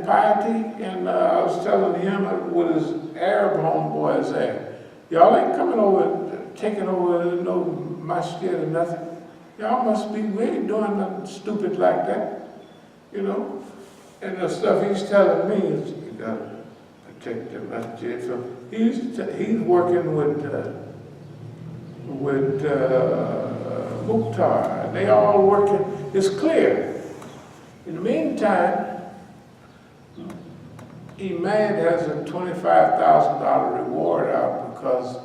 piety, and I was telling him with his Arab homeboys there, y'all ain't coming over, taking over no masjid or nothing. Y'all must be, we ain't doing nothing stupid like that, you know. And the stuff he's telling me is, you gotta protect the masjid. So he's working with Mukhtar. They all working, it's clear. In the meantime, Imam has a $25,000 reward out because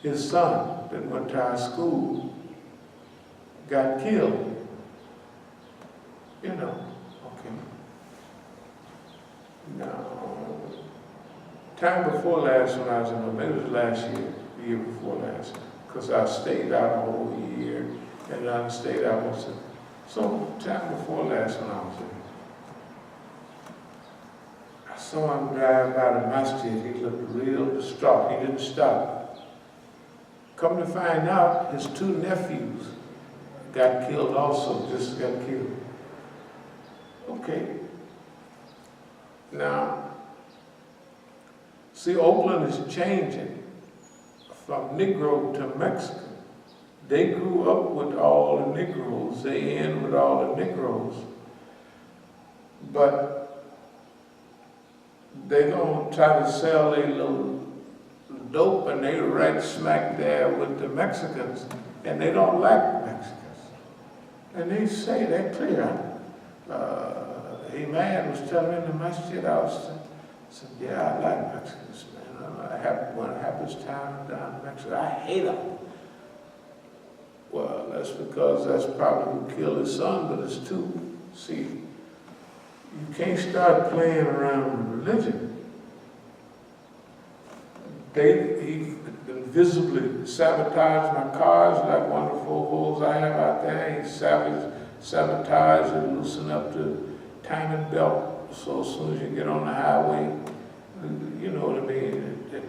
his son that went to our school got killed. You know, okay. Now, time before last when I was in, maybe it was last year, the year before last, because I stayed out a whole year, and I stayed out so time before last when I was there. I saw him drive by the masjid. He looked real distraught. He didn't stop. Come to find out, his two nephews got killed also, just got killed. Okay. Now, see, Oakland is changing from Negro to Mexican. They grew up with all the Negroes. They in with all the Negroes. But they gonna try to sell a little dope, and they right smack there with the Mexicans, and they don't like Mexicans. And they say that clear. Imam was telling me in the masjid, I said, yeah, I like Mexicans, man. I have one happiest time down in Mexico. I hate them. Well, that's because that's probably who killed his son, but it's two. See, you can't start playing around with religion. He visibly sabotaged my cars, like one of the four holes I have out there. He sabotaged and loosened up the timing belt, so as soon as you get on the highway, you know what I mean, it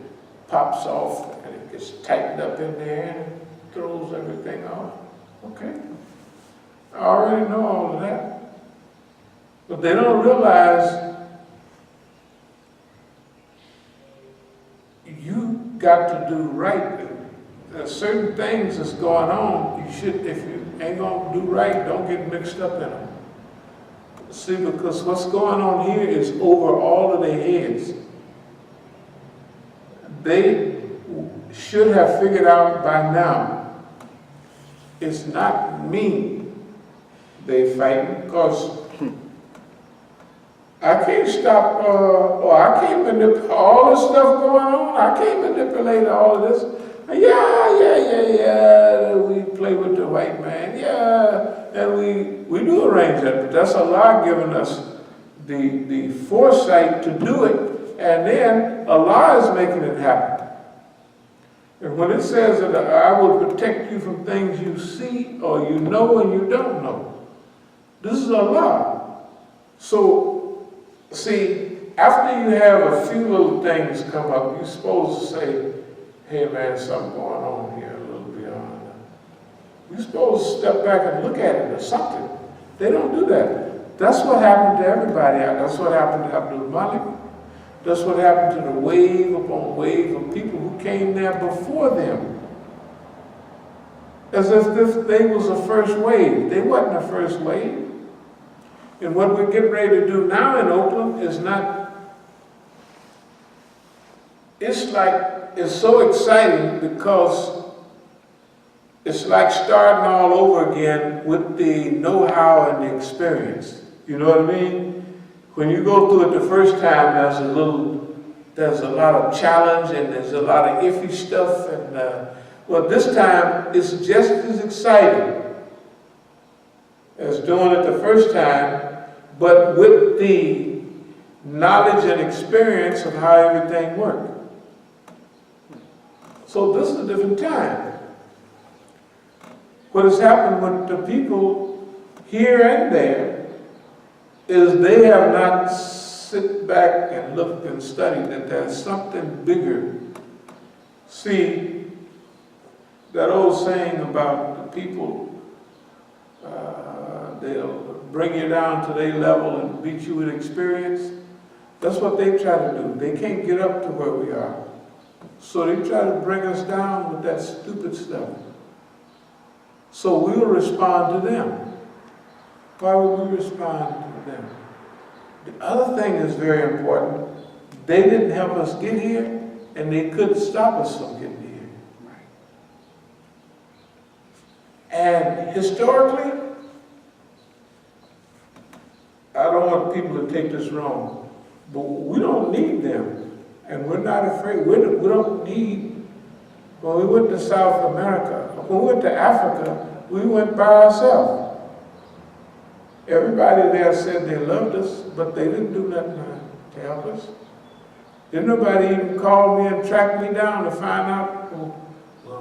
pops off and it gets tightened up in there and it throws everything off. Okay. I already know all of that. But they don't realize you got to do right. There's certain things that's going on, you should, if you ain't gonna do right, don't get mixed up in them. See, because what's going on here is over all of their heads. They should have figured out by now, it's not me they fighting, because I can't stop, or I can't manipulate all this stuff going on. I can't manipulate all of this. Yeah, we play with the white man, yeah, and we do arrange that, but that's Allah giving us the foresight to do it, and then Allah is making it happen. And when it says that I will protect you from things you see or you know and you don't know, this is Allah. So, see, after you have a few little things come up, you're supposed to say, hey man, something going on here a little beyond that. You're supposed to step back and look at it or something. They don't do that. That's what happened to everybody. That's what happened to abdul-Alim. That's what happened to the wave upon wave of people who came there before them. As if they was the first wave. They wasn't the first wave. And what we're getting ready to do now in Oakland is not, it's so exciting because it's like starting all over again with the know-how and the experience. You know what I mean? When you go through it the first time, there's a lot of challenge and there's a lot of iffy stuff. And well, this time it's just as exciting as doing it the first time, but with the knowledge and experience of how everything works. So this is a different time. What has happened with the people here and there is they have not sit back and looked and studied that there's something bigger. See, that old saying about the people, bring you down to their level and beat you with experience. That's what they try to do. They can't get up to where we are. So they try to bring us down with that stupid stuff. So we'll respond to them. Why would we respond to them? The other thing is very important. They didn't help us get here, and they couldn't stop us from getting here. And historically, I don't want people to take this wrong, but we don't need them, and we're not afraid. We don't need, when we went to South America, when we went to Africa, we went by ourselves. Everybody there said they loved us, but they didn't do nothing to help us. Didn't nobody even call me and track me down to find out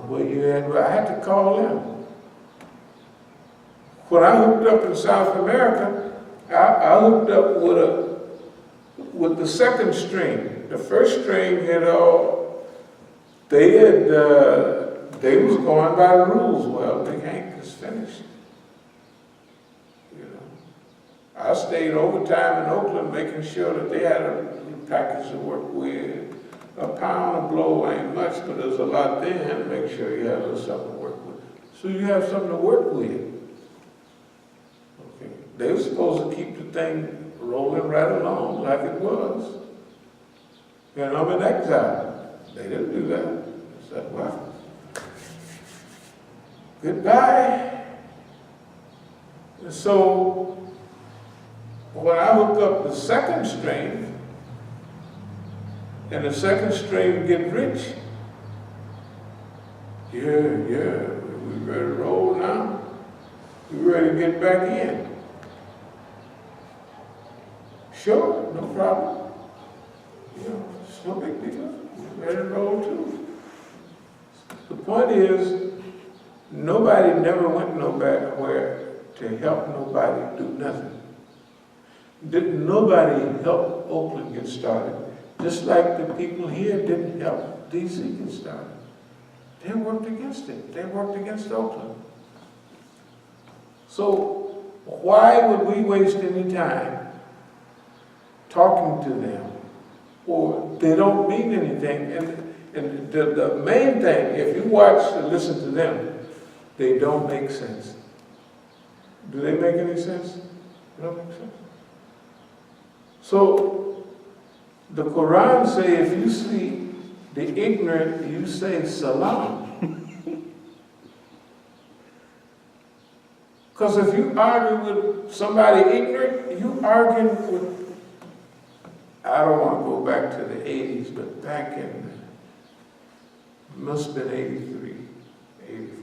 where you at. Well, I had to call them. When I hooked up in South America, I hooked up with the second string. The first string had they was going by the rules. Well, Big Hank is finished. I stayed overtime in Oakland making sure that they had a package to work with. A pound of blow ain't much, but there's a lot there, and make sure you have a little something to work with. So you have something to work with. Okay. They were supposed to keep the thing rolling right along like it was. And I'm in exile. They didn't do that. I said, well, goodbye. And so, when I hook up the second string, and the second string get rich, yeah, we ready to roll now. We ready to get back in. Sure, no problem. It's no big deal. We're ready to roll too. The point is, nobody never went nowhere to help nobody do nothing. Nobody helped Oakland get started, just like the people here didn't help DC get started. They worked against it. They worked against Oakland. So why would we waste any time talking to them? Or they don't mean anything. And the main thing, if you watch and listen to them, they don't make sense. Do they make any sense? They don't make sense. So, the Quran says, if you see the ignorant, you say salam. Because if you argue with somebody ignorant, you arguing with, I don't want to go back to the 80s, but back in, must have been 83, 84.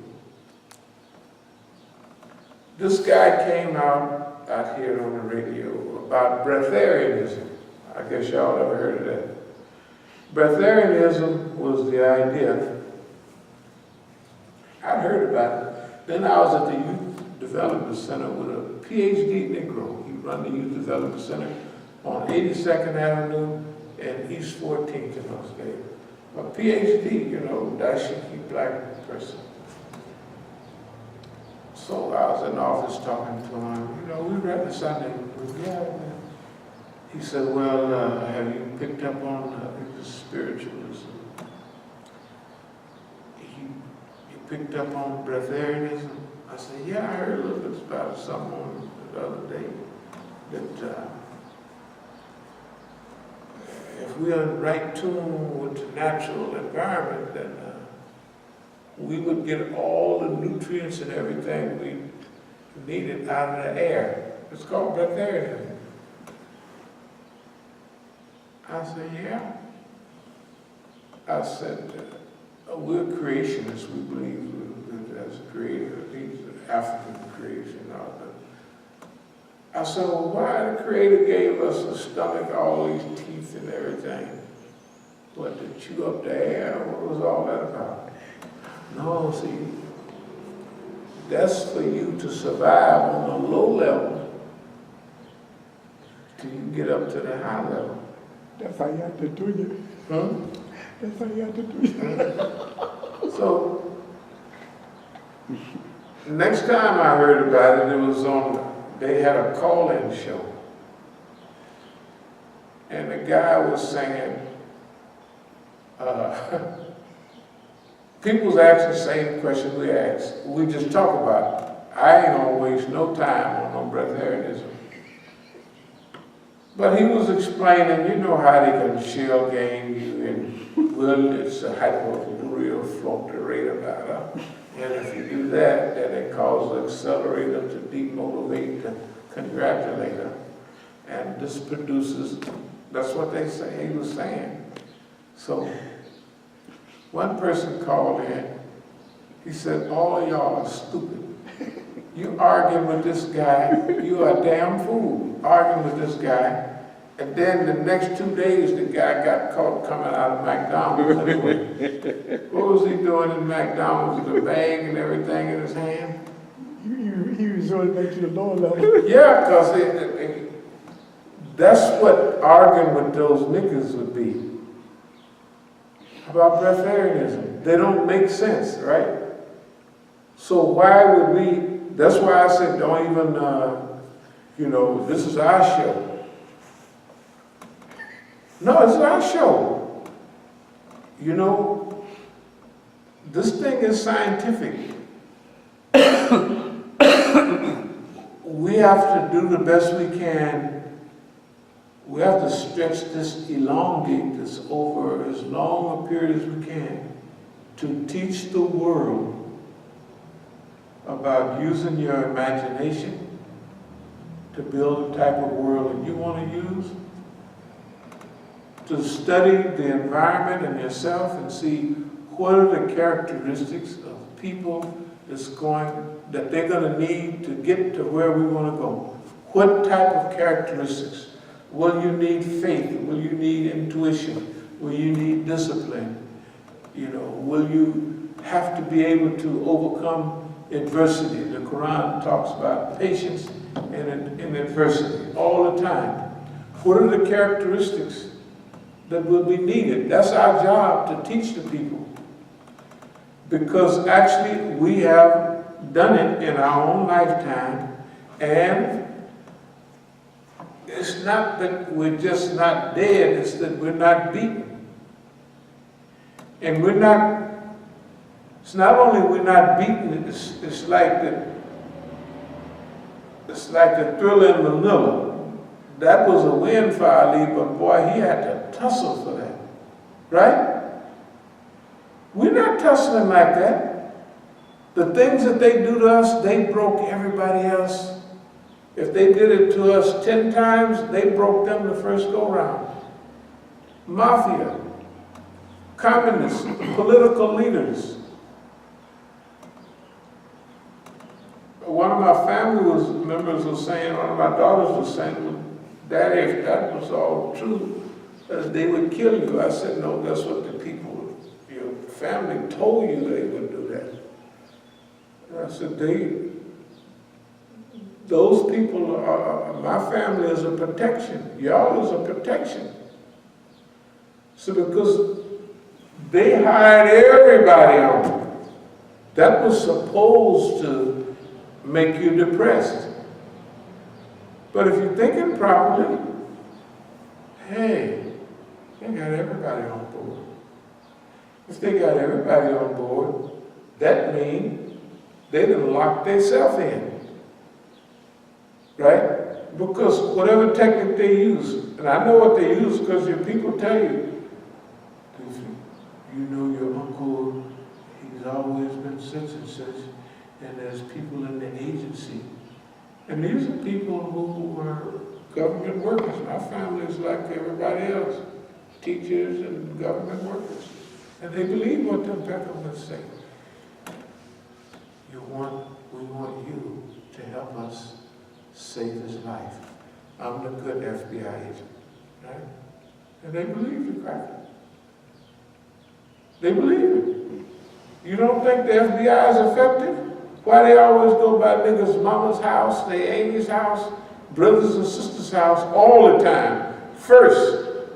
This guy came out here on the radio about breatharianism. I guess y'all ever heard of that. Breatharianism was the idea. I heard about it. Then I was at the Youth Development Center with a PhD Negro. He run the Youth Development Center on 82nd Avenue and East 14th in Las Vegas. A PhD, dashiki black person. So I was in the office talking to him, we read the Sunday. Yeah, man. He said, well, have you picked up on spiritualism? You picked up on breatharianism? I said, yeah, I heard a little bit about something the other day, that if we are in right tune with the natural environment, then we would get all the nutrients and everything we needed out of the air. It's called breatharianism. I said, yeah. I said, we're creationists. We believe as a creator. These are African creation. I said, well, why the Creator gave us a stomach, all these teeth and everything? What, to chew up the air? What was all that about? No, see, that's for you to survive on a low level till you get up to the high level. That's how you have to do it. That's how you have to do it. So, next time I heard about it, it was on they had a call-in show. And the guy was saying, people's asking the same question we ask. We just talk about it. I ain't gonna waste no time on no breatharianism. But he was explaining, you know how they can shell game you, and well, it's a hyporeal floater matter. And if you do that, then it causes the accelerator to demotivate the congratulator. And this produces, that's what they say, he was saying. So, one person called in, he said, all of y'all are stupid. You arguing with this guy, you are a damn fool, arguing with this guy. And then the next 2 days, the guy got caught coming out of McDonald's. Anyway. What was he doing in McDonald's with a bag and everything in his hand? He resorted back to the lower level. Yeah, because that's what arguing with those niggas would be. About breatharianism. They don't make sense, right? So why would we, that's why I said don't even, this is our show. No, it's our show. This thing is scientific. We have to do the best we can. We have to stretch this, elongate this over as long a period as we can to teach the world about using your imagination to build the type of world that you want to use, to study the environment and yourself and see what are the characteristics of people that they're going to need to get to where we want to go. What type of characteristics? Will you need faith? Will you need intuition? Will you need discipline? Will you have to be able to overcome adversity? The Quran talks about patience and adversity all the time. What are the characteristics that will be needed? That's our job, to teach the people. Because actually we have done it in our own lifetime, and it's not that we're just not dead, it's that we're not beaten. And it's not only we're not beaten, it's like the Thriller in Manila. That was a win for Ali, but boy, he had to tussle for that, right? We're not tussling like that. The things that they do to us, they broke everybody else. If they did it to us 10 times, they broke them the first go-round. Mafia, communists, political leaders. One of my family members was saying, one of my daughters was saying, well, Daddy, if that was all true, they would kill you. I said, no, that's what the people, your family told you they would do that. And I said, those people are, my family is a protection. Y'all is a protection. So because they hired everybody on, that was supposed to make you depressed. But if you're thinking properly, hey, they got everybody on board. If they got everybody on board, that means they done locked themselves in. Right? Because whatever technique they use, and I know what they use because your people tell you, your uncle, he's always been such and such, and there's people in the agency. And these are people who were government workers. My family is like everybody else, teachers and government workers. And they believe what them people say. We want you to help us save his life. I'm the good FBI agent, right? And they believe the crap. They believe it. You don't think the FBI is effective? Why they always go by niggas' mama's house, their Amy's house, brothers and sisters' house all the time? First,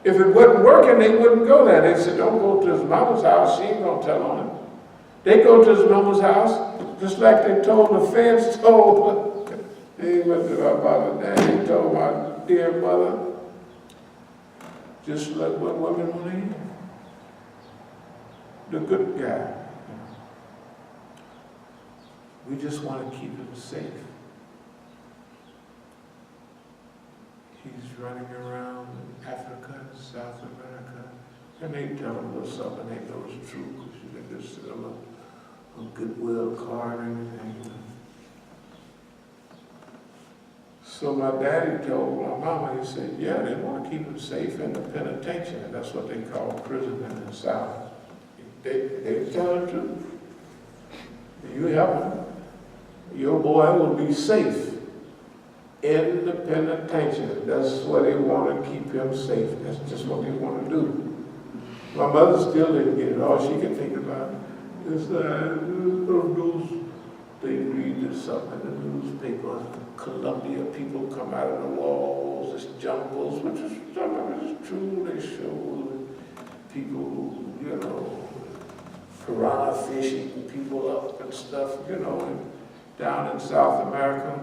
if it wasn't working, they wouldn't go there. They said, don't go to his mama's house, she ain't gonna tell on him. They go to his mama's house, just like they told the feds told He went to my mother and he told my dear mother, just like what women want to hear. The good guy. We just want to keep him safe. He's running around in Africa, South America, and they tell him a little something they know is true, because you can just send him a goodwill card or anything. You know. So my daddy told my mama, he said, yeah, they want to keep him safe in the penitentiary. That's what they call prison in the South. They tell the truth. You help him, your boy will be safe in the penitentiary. That's why they want to keep him safe. That's just what they want to do. My mother still didn't get it. All she could think about is those, they read something in the newspaper. Colombia people come out of the walls, it's jungles, which is, some of it is true. They show people, you know, piranha fish eating people up and stuff, you know, and down in South America.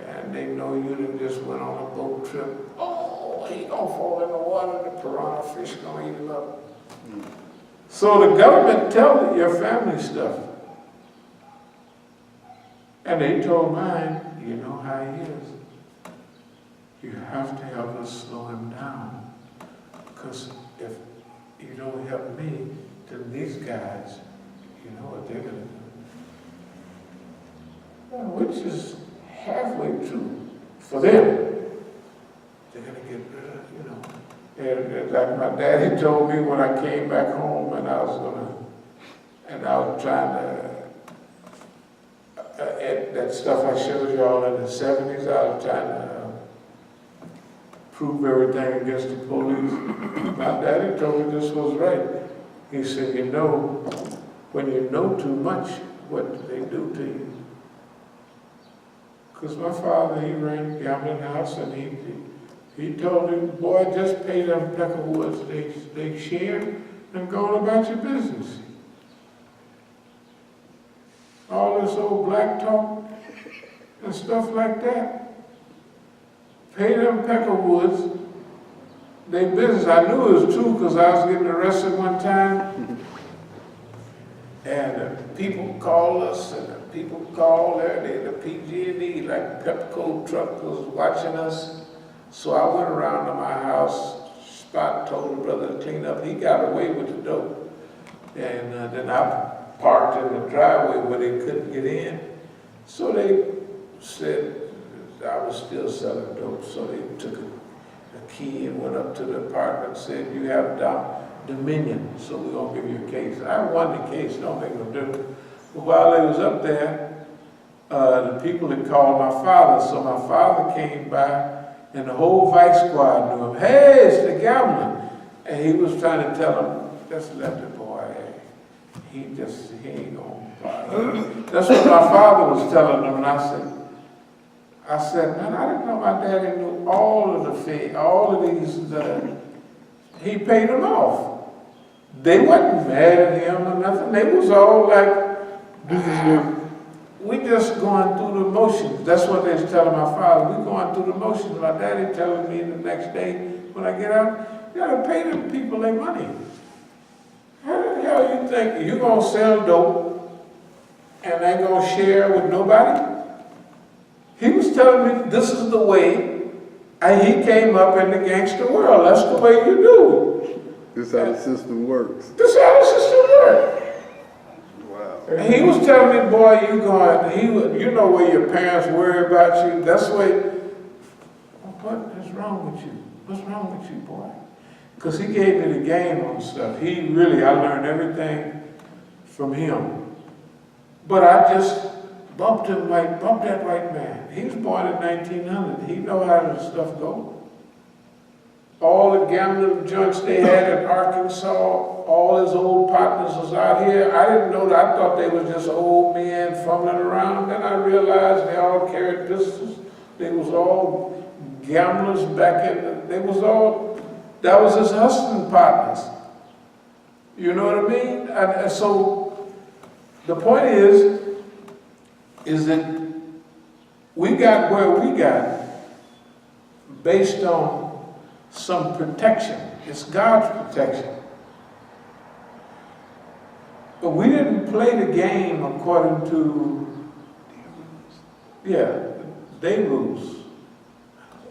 And they know you done just went on a boat trip. Oh, he gonna fall in the water, the piranha fish gonna eat him up. So the government tell your family stuff. And they told mine, you know how he is. You have to help us slow him down. Because if you don't help me, then these guys, you know what they're gonna do. Which is halfway true for them. They're gonna get rid of, you know. And like my daddy told me when I came back home and I was trying to, that stuff I showed y'all in the 70s, I was trying to prove everything against the police. My daddy told me this was right. He said, you know, when you know too much, what do they do to you? Because my father, he ran a gambling house, and he told him, boy, just pay them Peckerwoods they share and go on about your business. All this old black talk and stuff like that. Pay them Peckerwoods they business. I knew it was true because I was getting arrested one time. And people called us, and people called there, the PG&E, like Pepco truck was watching us. So I went around to my house, Spot told the brother to clean up. He got away with the dope. And then I parked in the driveway where they couldn't get in. So they said I was still selling dope. So they took a key and went up to the apartment and said, you have dominion, so we're going to give you a case. I won the case, don't make no difference. But while they was up there, the people had called my father, so my father came by, and the whole vice squad knew him. Hey, it's the gambler. And he was trying to tell him, just let the boy, he ain't gonna bother. That's what my father was telling them, and I said, man, I didn't know my daddy knew all of these, he paid them off. They wasn't mad at him or nothing. They was all like, we just going through the motions. That's what they was telling my father. We going through the motions. My daddy telling me the next day when I get out, you gotta pay them people their money. How the hell you think you gonna sell dope and ain't gonna share with nobody? He was telling me this is the way, and he came up in the gangster world. That's the way you do. This is how the system works. This is how the system works. Wow. And he was telling me, boy, you know where your parents worry about you. That's the way. What is wrong with you? What's wrong with you, boy? Because he gave me the game on stuff. I learned everything from him. But I just bumped that white man. He was born in 1900. He know how this stuff goes. All the gambling joints they had in Arkansas, all his old partners was out here. I didn't know that. I thought they were just old men fumbling around. Then I realized they all carried pistols. They was all gamblers back that was his hustling partners. You know what I mean? And so the point is that We got where we got based on some protection. It's God's protection. But we didn't play the game according to, their rules.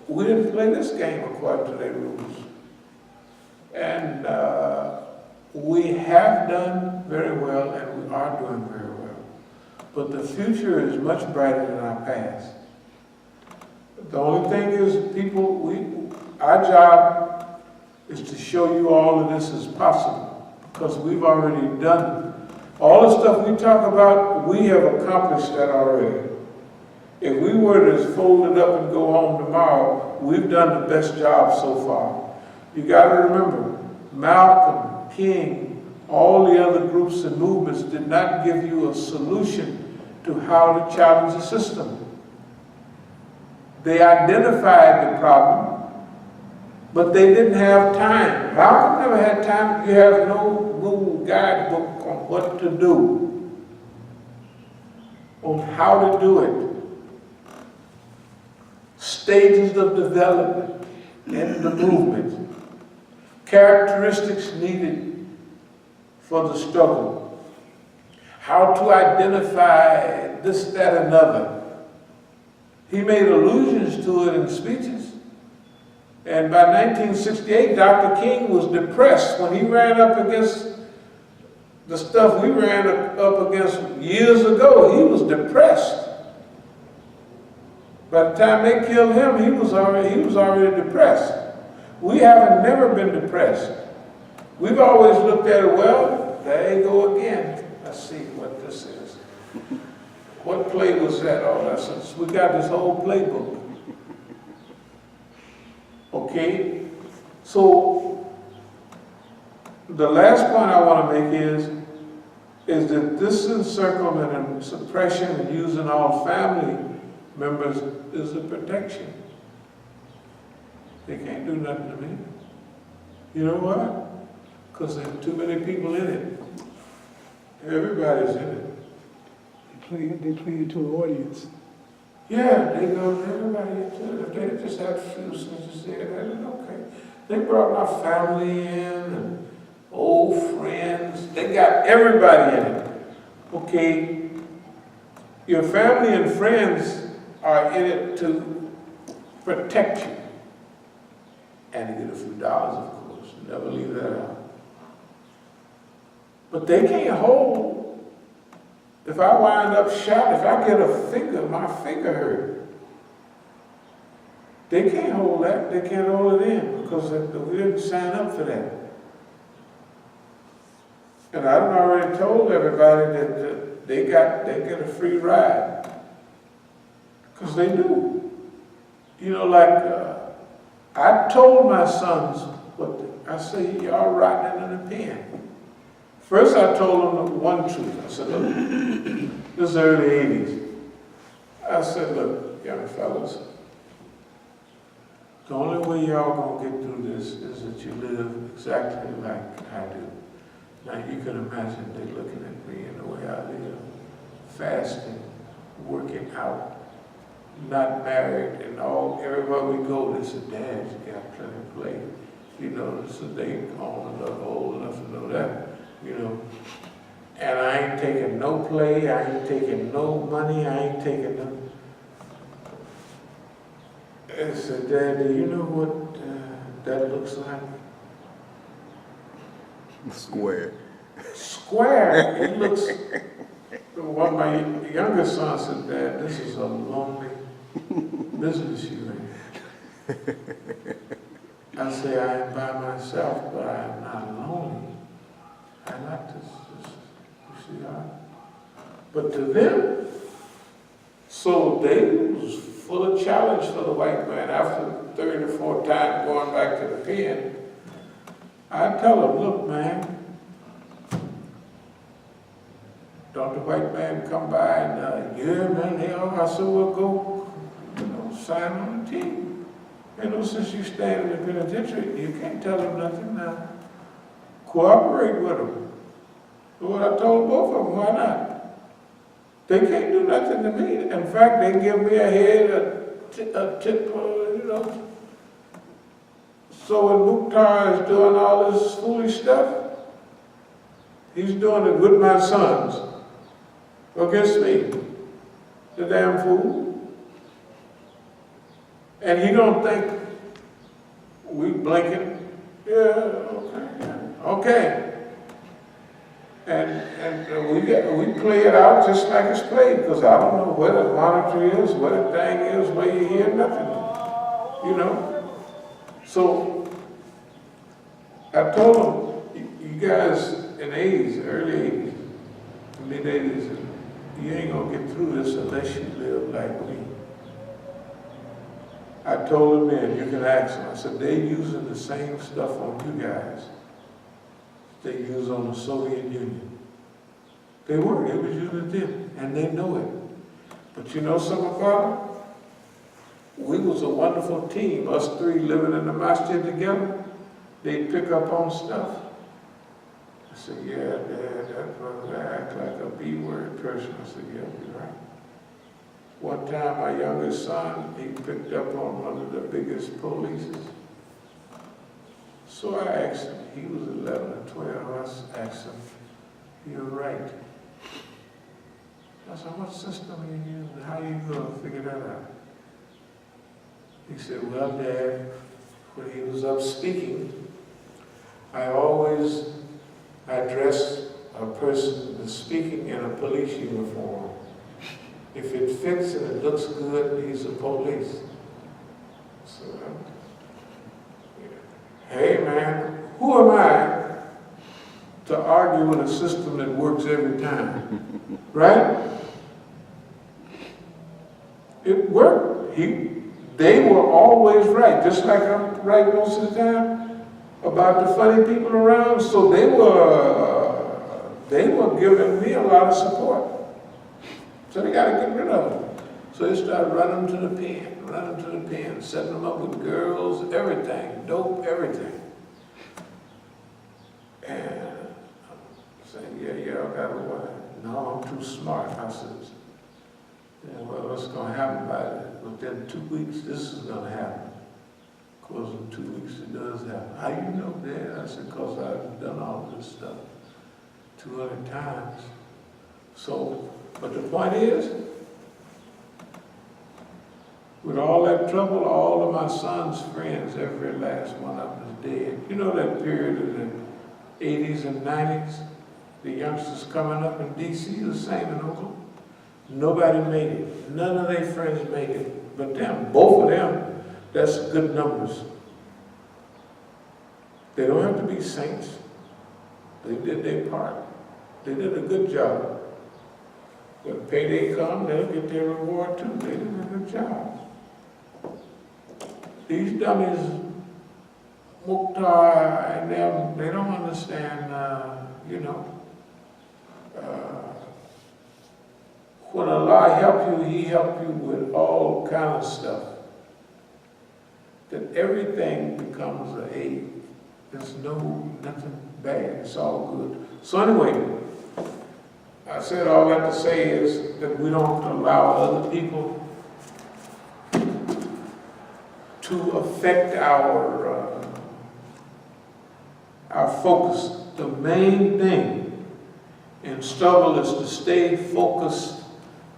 We didn't play this game according to their rules. And we have done very well, and we are doing very well. But the future is much brighter than our past. The only thing is, our job is to show you all of this is possible, because we've already done it. All the stuff we talk about, we have accomplished that already. If we were to fold it up and go home tomorrow, we've done the best job so far. You got to remember, Malcolm, King, all the other groups and movements did not give you a solution to how to challenge the system. They identified the problem, but they didn't have time. Malcolm never had time. You have no rule guidebook on what to do, on how to do it. Stages of development in the movement, characteristics needed for the struggle, how to identify this, that, another. He made allusions to it in speeches. And by 1968, Dr. King was depressed when he ran up against the stuff we ran up against years ago. He was depressed. By the time they killed him, he was already depressed. We haven't never been depressed. We've always looked at it, well, there you go again. Let's see what this is. What play was that? Oh, that's we got this whole playbook. Okay? So, the last point I want to make is that this encirclement and suppression and using all family members is a protection. They can't do nothing to me. You know why? Because there are too many people in it. Everybody's in it. They play to an audience. Yeah, they go, everybody into it. They just had foolishness there. That's okay. They brought my family in and old friends. They got everybody in it. Okay, your family and friends are in it to protect you. And to get a few dollars, of course. Never leave that out. But they can't hold. If I wind up shot, if I get a finger, my finger hurt. They can't hold that. They can't hold it in because we didn't sign up for that. And I've already told everybody that they get a free ride. Because they do. You know, like I told my sons, I say, y'all rotting in the pen. First I told them one truth. I said, look, this is the early 80s. I said, look, young fellas, the only way y'all gonna get through this is that you live exactly like I do. Now you can imagine they looking at me in the way I live, fasting, working out, not married, and everywhere we go, they said, Dad, you got plenty of play. You know, so they old enough to know that. You know, and I ain't taking no play, I ain't taking no money, I ain't taking no. I said, Dad, do you know what that looks like? Square. Square. It looks. One of my younger son said, Dad, this is a lonely business you in. I say, I am by myself, but I am not lonely. I like this, you see how? But to them, so they was full of challenge for the white man. After 3 or 4 times going back to the pen, I tell them, look, man, don't the white man come by and, yeah, man, they all, I said, well, go, sign on the team. Since you stay in the penitentiary, you can't tell them nothing now. Cooperate with them. So what I told both of them, why not? They can't do nothing to me. In fact, they give me a head, a tip, you know. So when Mukhtar is doing all this foolish stuff, he's doing it with my sons against me, the damn fool. And he don't think we blinking. Yeah, okay, yeah, okay. And we play it out just like it's played, because I don't know where the monitor is, where the thing is, where you hear nothing, you know. So I told them, you guys in '80s, early '80s, mid '80s, you ain't gonna get through this unless you live like me. I told them then, you can ask them, I said, they're using the same stuff on you guys they use on the Soviet Union. They were, it was using it then, and they know it. But you know something, Father? We was a wonderful team, us three living in the Masjid together. They'd pick up on stuff. I said, yeah, Dad, that brother act like a B-word person. I said, yeah, you're right. One time, my youngest son, he picked up on one of the biggest polices. So I asked him, he was 11 or 12, I asked him, you're right. I said, what system are you using? How are you going to figure that out? He said, well, Dad, when he was up speaking, I always address a person that's speaking in a police uniform. If it fits and it looks good, he's a police. So, hey man, who am I to argue with a system that works every time? Right? It worked. They were always right, just like I'm right most of the time about the funny people around. So they were giving me a lot of support. So they got to get rid of them. So they started running to the pen, setting them up with girls, everything, dope, everything. And I'm saying, yeah, I got away. No, I'm too smart. I said, yeah, well, what's going to happen by it? Within 2 weeks, this is going to happen. Of course, in 2 weeks, it does happen. How you know, Dad? I said, because I've done all this stuff 200 times. So, but the point is, with all that trouble, all of my son's friends, every last one of them is dead. You know that period of the 80s and 90s? The youngsters coming up in D.C., the same in Oakland. Nobody made it. None of their friends made it. But them, both of them, that's good numbers. They don't have to be saints. They did their part. They did a good job. When payday comes, they'll get their reward too. They did a good job. These dummies, Mukhtar and them, they don't understand, when Allah help you, He help you with all kind of stuff. That everything becomes an aid. There's nothing bad, it's all good. So anyway, I said all that to say is that we don't allow other people to affect our focus. The main thing in struggle is to stay focused,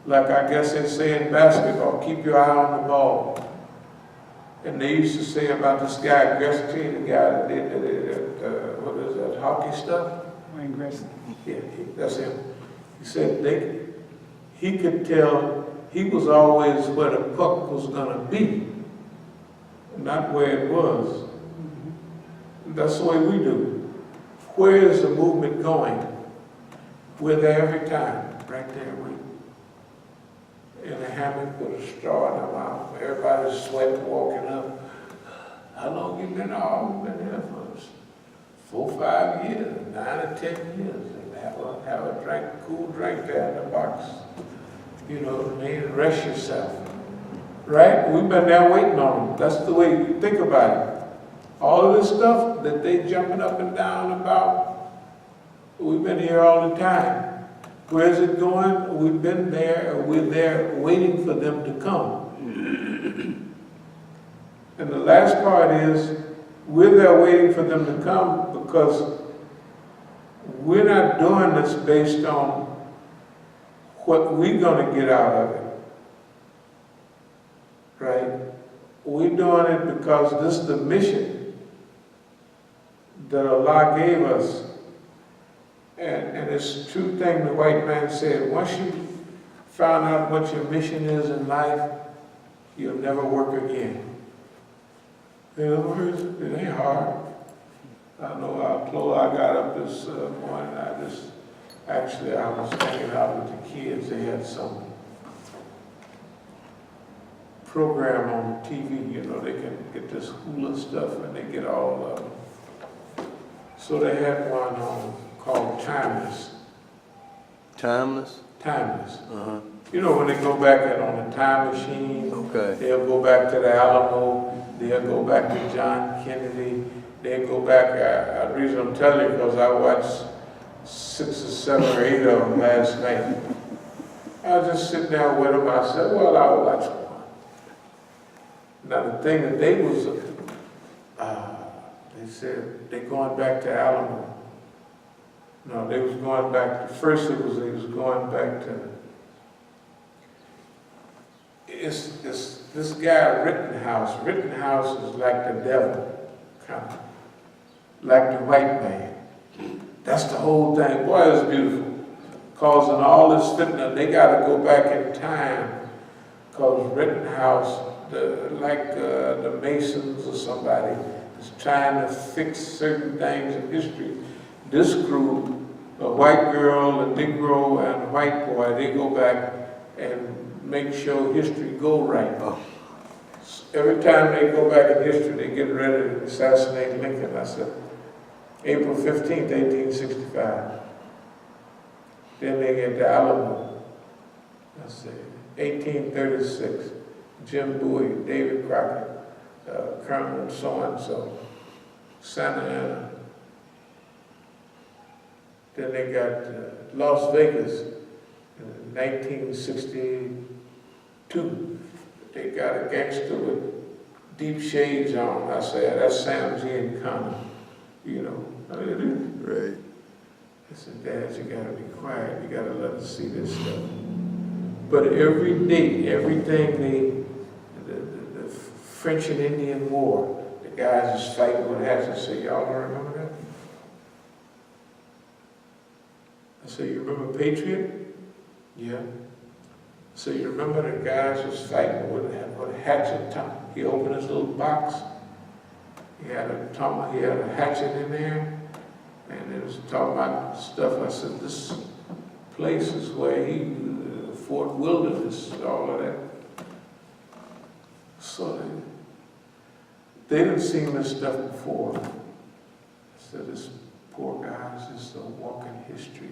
like I guess they say in basketball, keep your eye on the ball. And they used to say about this guy, Gretzky, the guy that did what is that, hockey stuff? Wayne Gretzky. Yeah, that's him. He said he could tell he was always where the puck was going to be, not where it was. That's the way we do. Where is the movement going? We're there every time, right there waiting. In a hammock with a straw in our mouth. Everybody's sweating, walking up. How long you been on? We've been here for 4 or 5 years, 9 or 10 years. And have a drink, cool drink there in the box. You know what I mean? Rest yourself. Right? We've been there waiting on them. That's the way you think about it. All of this stuff that they jumping up and down about, we've been here all the time. Where's it going? We've been there, we're there waiting for them to come. And the last part is, we're there waiting for them to come because we're not doing this based on what we're going to get out of it. Right? We're doing it because this is the mission that Allah gave us. And it's a true thing the white man said, once you found out what your mission is in life, you'll never work again. In other words, it ain't hard. I know I got up this morning, I was hanging out with the kids. They had some program on TV, you know, they can get this hula stuff and they get all of them. So they had one on called Timeless. Timeless? Timeless. Uh-huh. You know, when they go back on the time machine, Okay. they'll go back to the Alamo, they'll go back to John Kennedy, they'll go back, the reason I'm telling you, because I watched 6 or 7 or 8 of them last night. I was just sitting there with them, I said, well, I'll watch one. Now the thing that they was, they said, they're going back to Alamo. No, they was going back, first they was going back to, it's this guy Rittenhouse. Rittenhouse is like the devil, kind of, like the white man. That's the whole thing. Boy, it's beautiful. Causing all this fitna, they got to go back in time, because Rittenhouse, the Masons or somebody, is trying to fix certain things in history. This group, a white girl, a Negro, and a white boy, they go back and make sure history go right. Oh. Every time they go back in history, they get ready to assassinate Lincoln. I said, April 15th, 1865. Then they get the Alamo. I said, 1836. Jim Bowie, David Crockett, Colonel so-and-so, Santa Ana. Then they got Las Vegas in 1962. They got a gangster with deep shades on. I said, that's Sam G. and Connor. You know, I mean, Right. I said, Dad, you gotta be quiet. You gotta let us see this stuff. But every day, everything the French and Indian War, the guys is fighting with hatchets. Say, y'all don't remember that? I said, you remember Patriot? Yeah. So you remember the guys was fighting with a hatchet. He opened his little box. He had a hatchet in there, and it was talking about stuff. I said, this place is where Fort Wilderness, all of that. So they didn't see this stuff before. I said, this poor guy is just a walking history.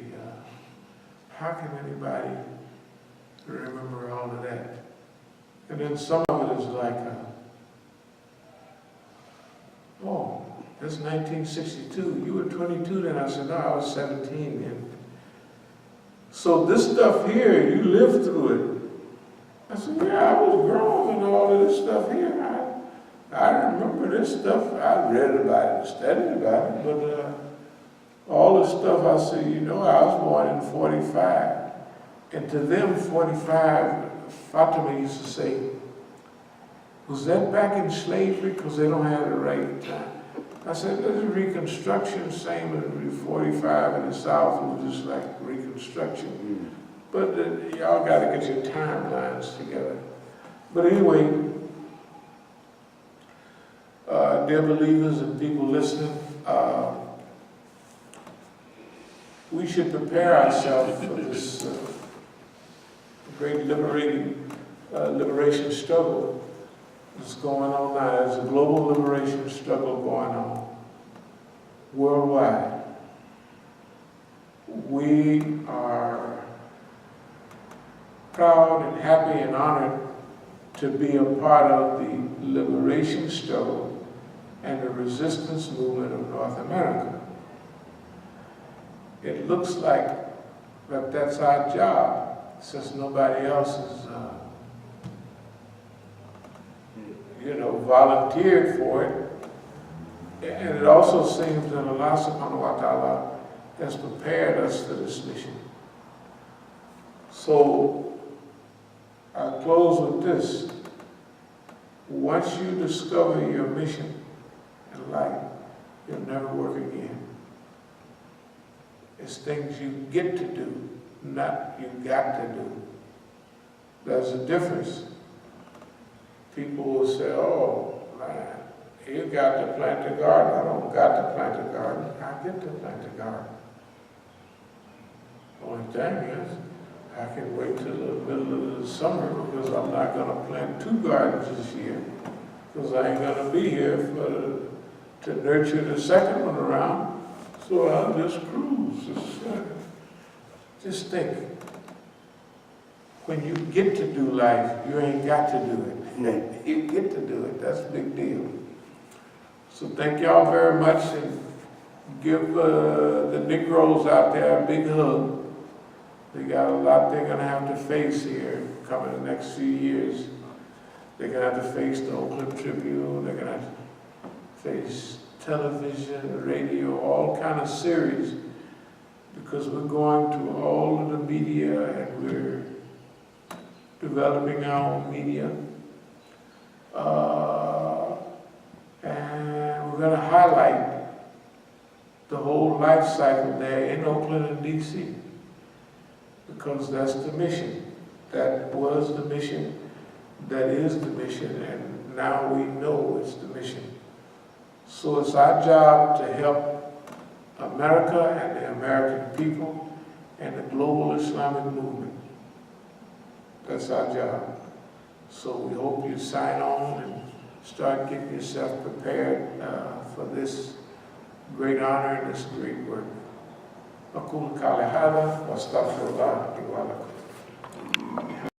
How can anybody remember all of that? And then some of it is like, oh, that's 1962. You were 22 then. I said, no, I was 17 then. So this stuff here, you lived through it. I said, yeah, I was grown and all of this stuff here. I remember this stuff. I read about it, studied about it, but all the stuff I said, you know, I was born in 45. And to them, 45, Fatima used to say, was that back in slavery? Because they don't have the right time. I said, there's a Reconstruction, same as 45 in the South, it was just like Reconstruction. But y'all got to get your timelines together. But anyway, dear believers and people listening, we should prepare ourselves for this great liberation struggle that's going on now. There's a global liberation struggle going on worldwide. We are proud and happy and honored to be a part of the liberation struggle and the resistance movement of North America. It looks like But that's our job, since nobody else is, volunteered for it. And it also seems that Allah subhanahu wa ta'ala has prepared us for this mission. So, I'll close with this. Once you discover your mission in life, you'll never work again. It's things you get to do, not you got to do. There's a difference. People will say, oh, man, you got to plant a garden. I don't got to plant a garden. I get to plant a garden. Only thing is, I can wait till the middle of the summer because I'm not going to plant 2 gardens this year because I ain't going to be here to nurture the second one around. So I'll just cruise. Just think. When you get to do life, you ain't got to do it. You get to do it. That's a big deal. So thank y'all very much, and give the Negroes out there a big hug. They got a lot they're going to have to face here coming in the next few years. They're going to have to face the Oakland Tribune. They're going to have to face television, radio, all kind of series, because we're going to all of the media and we're developing our own media. And we're going to highlight the whole life cycle there in Oakland and D.C. because that's the mission. That was the mission, that is the mission, and now we know it's the mission. So it's our job to help America and the American people and the global Islamic movement. That's our job. So we hope you sign on and start getting yourself prepared for this great honor and this great work. أقول قولي هذا وأستغفر الله لي ولكم.